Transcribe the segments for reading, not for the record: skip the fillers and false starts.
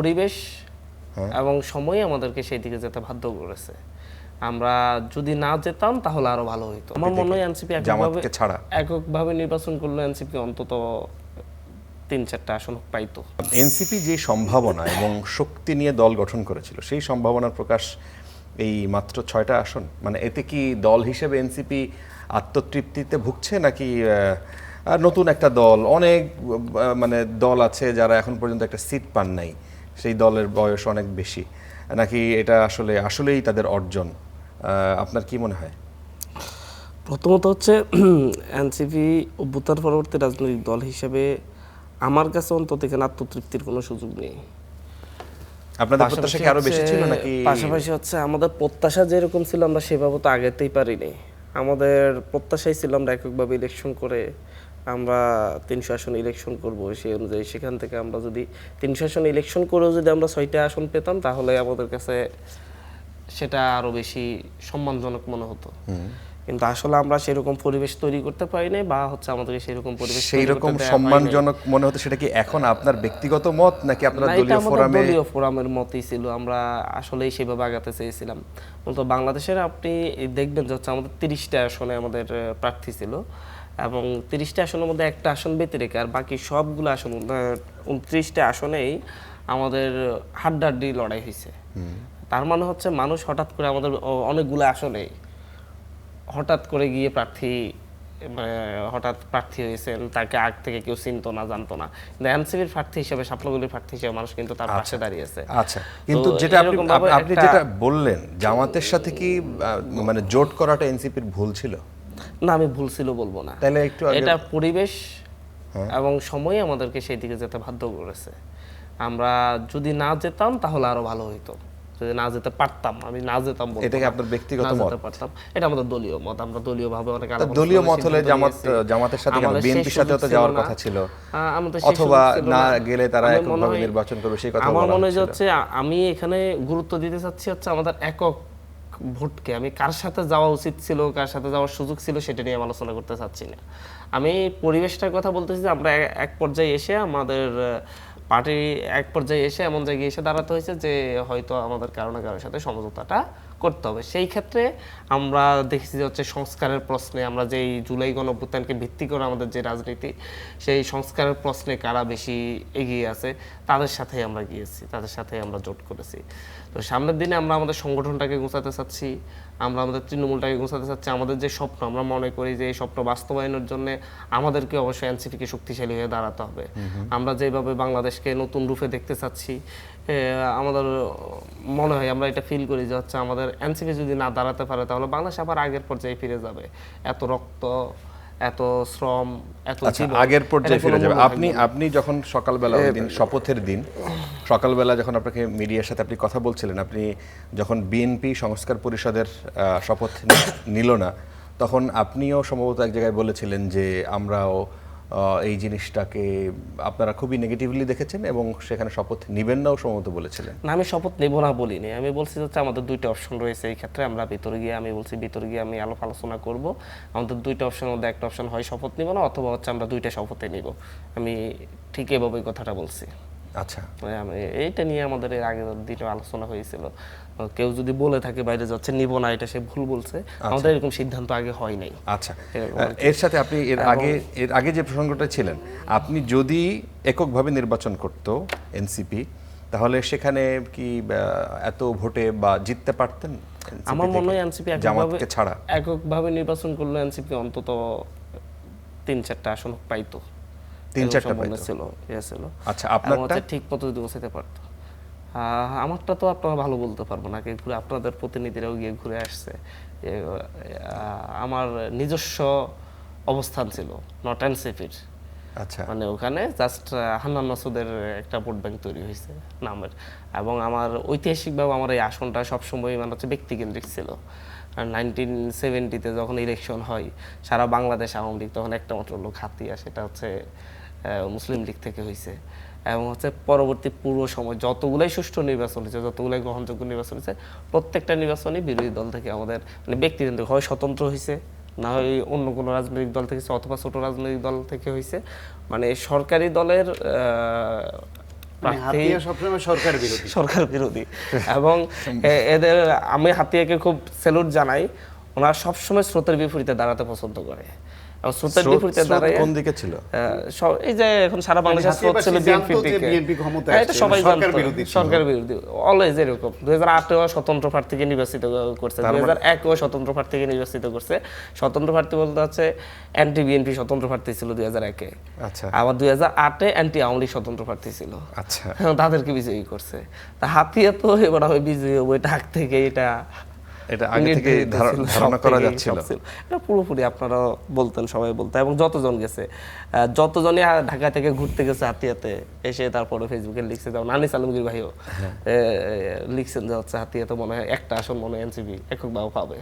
পরিবেশ এবং সময় আমাদেরকে সেই দিকে যেতে বাধ্য করেছে। আমরা যদি না যেতাম তাহলে আরো ভালো হতো। আমার মনে হয় এনসিপি এককভাবে নির্বাচন করলে এনসিপি অন্তত ৩-৪টা আসন পাইতো। এনসিপি যে সম্ভাবনা এবং শক্তি নিয়ে দল গঠন করেছিল সেই সম্ভাবনার প্রকাশ এই মাত্র 6টা আসন, মানে এতে কি দল হিসেবে এনসিপি আত্মতৃপ্তিতে ভুগছে নাকি নতুন একটা দল, অনেক মানে দল আছে যারা এখন পর্যন্ত একটা সিট পান নাই, সেই দলের বয়স অনেক বেশি, নাকি এটা আসলেই তাদের অর্জন? আপনার কি মনে হয়? প্রথমত হচ্ছে এনসিপি অভ্যুত্থান পরবর্তী রাজনৈতিক দল হিসেবে আমার কাছে অন্তত এখানে আত্মতৃপ্তির কোনো সুযোগ নেই। আপনাদের প্রত্যাশা কি আরো বেশি ছিল নাকি? পাশাপাশি হচ্ছে আমাদের প্রত্যাশা যেরকম ছিল আমরা সেভাবে তো আগেতেই পারিনি। আমাদের প্রত্যাশাই ছিল আমরা এককভাবে ইলেকশন করে আমরা ৩০০ আসন ইলেকশন করব, সেই অনুযায়ী সেখান থেকে আমরা যদি ৩০০ আসন ইলেকশন করেও যদি আমরা 6টা আসন পেতাম তাহলে আমাদের কাছে সেটা আরো বেশি সম্মানজনক মনে হতো। কিন্তু আসলে আমরা সেরকম পরিবেশ তৈরি করতে পারিনি, বা হচ্ছে আমাদেরকে সেরকম পরিবেশ সেইরকম সম্মানজনক মনে হতো। সেটা কি এখন আপনার ব্যক্তিগত মত নাকি আপনারা দলীয় ফোরামে? দলীয় ফোরামের মতই ছিল। আমরা আসলেই সেভাবে আগাতে চেয়েছিলাম। তো বাংলাদেশের আপনি দেখবেন যে হচ্ছে আমাদের 30টা আসনে আমাদের প্রার্থী ছিল, এবং 30টা আসনের মধ্যে একটা আসন ব্যতি রেখে আর বাকি সবগুলো আসন 29টা আসনেই আমাদের হাড্ডাহাড্ডি লড়াই হয়েছে। তার মানে হচ্ছে মানুষ হঠাৎ করে আমাদের অনেকগুলো আসনে হঠাৎ করে গিয়ে হঠাৎ প্রার্থী হয়েছেন, তাকে আগ থেকে কেউ চিনতো না, জানতো না। কিন্তু এনসিপির প্রার্থী হিসেবে, স্বপ্নগুলির প্রার্থী হিসেবে মানুষ কিন্তু তার পাশে দাঁড়িয়েছে। আচ্ছা, কিন্তু যেটা আপনি যেটা বললেন, জামাতের সাথে কি মানে জোট করাটা এনসিপির ভুল ছিল? না, আমি ভুল ছিল বলবো না। তাহলে একটু এটা পরিবেশ এবং সময় আমাদেরকে সেই দিকে যেতে বাধ্য করেছে। আমরা যদি না যেতাম তাহলে আরো ভালো হতো। যদি না যেতে পারতাম, আমি না যেতাম বলবো। এটা কি আপনার ব্যক্তিগত মত? পারতাম, এটা আমাদের দলীয় মত। আমরা দলীয়ভাবে অনেক আলাপ করতে। দলীয় মত হলে জামাতের সাথে কেন বিএনপির সাথেও তো যাওয়ার কথা ছিল, অথবা না গেলে তারা এককভাবে নির্বাচন করবে, সেই কথা আমার মনে হচ্ছে। আমি এখানে গুরুত্ব দিতে চাচ্ছি হচ্ছে আমাদের একক ভোটকে। আমি কার সাথে যাওয়া উচিত ছিল, কার সাথে যাওয়ার সুযোগ ছিল সেটা নিয়ে আলোচনা করতে চাচ্ছি না। আমি পরিবেশটার কথা বলতেছি যে আমরা এক পর্যায়ে এসে আমাদের পার্টি এক পর্যায়ে এসে এমন জায়গায় এসে দাঁড়াতে হয়েছে যে হয়তো আমাদের কারো না কারোর সাথে সমঝোতাটা করতে হবে। সেই ক্ষেত্রে আমরা দেখেছি যে হচ্ছে সংস্কারের প্রশ্নে, আমরা যেই জুলাই গণঅভ্যুত্থানকে ভিত্তি করে আমাদের যে রাজনীতি, সেই সংস্কারের প্রশ্নে কারা বেশি এগিয়ে আছে তাদের সাথেই আমরা গিয়েছি, তাদের সাথেই আমরা জোট করেছি। তো সামনের দিনে আমরা আমাদের সংগঠনটাকে গোছাতে চাচ্ছি, আমরা আমাদের তৃণমূলটাকে গোছাতে চাচ্ছি। আমাদের যে স্বপ্ন, আমরা মনে করি যে এই স্বপ্ন বাস্তবায়নের জন্য আমাদেরকে অবশ্যই এনসিপিকে শক্তিশালী হয়ে দাঁড়াতে হবে। আমরা যেভাবে বাংলাদেশকে নতুন রূপে দেখতে চাচ্ছি, আমাদের মনে হয়, আমরা এটা ফিল করি যে হচ্ছে আমাদের এনসিপি যদি না দাঁড়াতে পারে তাহলে বাংলাদেশ আবার আগের পর্যায়ে ফিরে যাবে। এত রক্ত, এত শ্রম, এত আগের পর্যায়ে ফিরে যাবে। আপনি যখন সকালবেলা ওই দিন শপথের দিন সকালবেলা যখন আপনাকে মিডিয়ার সাথে আপনি কথা বলছিলেন, আপনি যখন বিএনপি সংস্কার পরিষদের শপথ নিল না, তখন আপনিও সম্ভবত এক জায়গায় বলেছিলেন যে আমরাও এই জিনিসটাকে আপনারা খুবই নেগেটিভলি দেখেছেন এবং সেখানে শপথ নিবেন নাও সম্ভবত বলেছিলেন। না, আমি শপথ নেব না বলিনি। আমি বলছি হচ্ছে আমাদের দুইটা অপশন রয়েছে এই ক্ষেত্রে। আমরা ভিতরে গিয়ে আমি আলোচনা করব। আমাদের দুইটা অপশনের মধ্যে একটা অপশন হয় শপথ নিব না, অথবা হচ্ছে আমরা দুইটা শপথে নিব। আমি ঠিক এভাবেই কথাটা বলছি। আচ্ছা, এইটা নিয়ে আমাদের এর আগের দিনে আলোচনা হয়েছিল। কেউ যদি বলে থাকে বাইরে যাচ্ছে নিব না, এটা সে ভুল বলছে। আমাদের এরকম সিদ্ধান্ত আগে হয় নাই। আচ্ছা, এর সাথে আপনি এর আগে যে প্রসঙ্গটা ছিলেন, আপনি যদি এককভাবে নির্বাচন করতো এনসিপি, তাহলে সেখানে কি এত ভোটে বা জিততে পারতেন? আমার মনে হয় এনসিপি এককভাবে নির্বাচন করলে এনসিপি অন্তত ৩-৪টা আসন পাইতো। ৩-৪টা পাইতো ছিল। আচ্ছা, আপনারটা ঠিক পদ্ধতি গোছাতে পারতো। আমারটা তো আপনারা ভালো বলতে পারবো না, ঘুরে আপনাদের প্রতিনিধিরাও গিয়ে ঘুরে আসছে। আমার নিজস্ব অবস্থান ছিল, নট এনসিপির। আচ্ছা, মানে ওখানে জাস্ট হান্নান মাসুদের একটা ভোট ব্যাংক তৈরি হয়েছে নামের। এবং আমার ঐতিহাসিকভাবে আমার এই আসনটা সবসময় মানে হচ্ছে ব্যক্তিকেন্দ্রিক ছিল। 1970-তে যখন ইলেকশন হয় সারা বাংলাদেশ আওয়ামী লীগ, তখন একটা মাত্র লোক হাতিয়া, সেটা হচ্ছে মুসলিম লীগ থেকে হয়েছে। এবং হচ্ছে পরবর্তী পুরো সময় যতগুলাই সুষ্ঠু নির্বাচন হয়েছে, যতগুলাই গ্রহণযোগ্য নির্বাচন হয়েছে, প্রত্যেকটা নির্বাচনই বিরোধী দল থেকে আমাদের মানে ব্যক্তিকেন্দ্রিক, হয় স্বতন্ত্র হয়েছে, না হয় অন্য কোনো রাজনৈতিক দল থেকে, অথবা ছোট রাজনৈতিক দল থেকে হয়েছে। মানে সরকারি দলের প্রার্থী হাতিয়া সবসময় সরকার বিরোধী। সরকার বিরোধী এবং এদের আমি হাতিয়াকে খুব স্যালুট জানাই। ওনারা সবসময় স্রোতের বিপরীতে দাঁড়াতে পছন্দ করে এবং স্রোতের বিপরীতে দাঁড়ায় কোন দিকে ছিল? এই যে এখন সারা বাংলাদেশের স্রোত ছিল বিএনপির দিকে। বিএনপি ক্ষমতায় এটা আসছে, সবাই সরকার জানতো, বিরোধী ছিল। সরকার বিরোধী অলওয়েজ এরকম। 2008-এও স্বতন্ত্র প্রার্থীকে নির্বাচিত করছে, 2001-এও স্বতন্ত্র প্রার্থীকে নির্বাচিত করছে। স্বতন্ত্র প্রার্থী বলতে হচ্ছে অ্যান্টি বিএনপি স্বতন্ত্র প্রার্থী ছিল 2001-এ, আচ্ছা আবার 2008-এ অ্যান্টি আওয়ামী লীগ স্বতন্ত্র প্রার্থী ছিল, আচ্ছা। তাদেরকে বিজয়ী করছে। তা হাতিয়া তো এবার আমি বিজয়ী হবো এটা আগ থেকে এটা আগে থেকে ধারণা করা যাচ্ছিল। এটা পুরোপুরি আপনারা বলতেন, সবাই বলতেন এবং যতজন গেছে, যতজনই ঢাকা থেকে ঘুরতে গেছে হাতিয়াতে এসে তারপরে ফেসবুকে লিখছে, যেমন আনিস আলমগীর ভাইও লিখছেন যে হচ্ছে হাতিয়াতে মনে হয় একটা আসন মনে হয় এনসিপি এককভাবে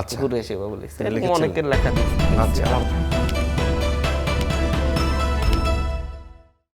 আচ্ছা। ঘুরে এসে লিখছে, লিখেছিলেন? অনেকের লেখা দিচ্ছে। আচ্ছা।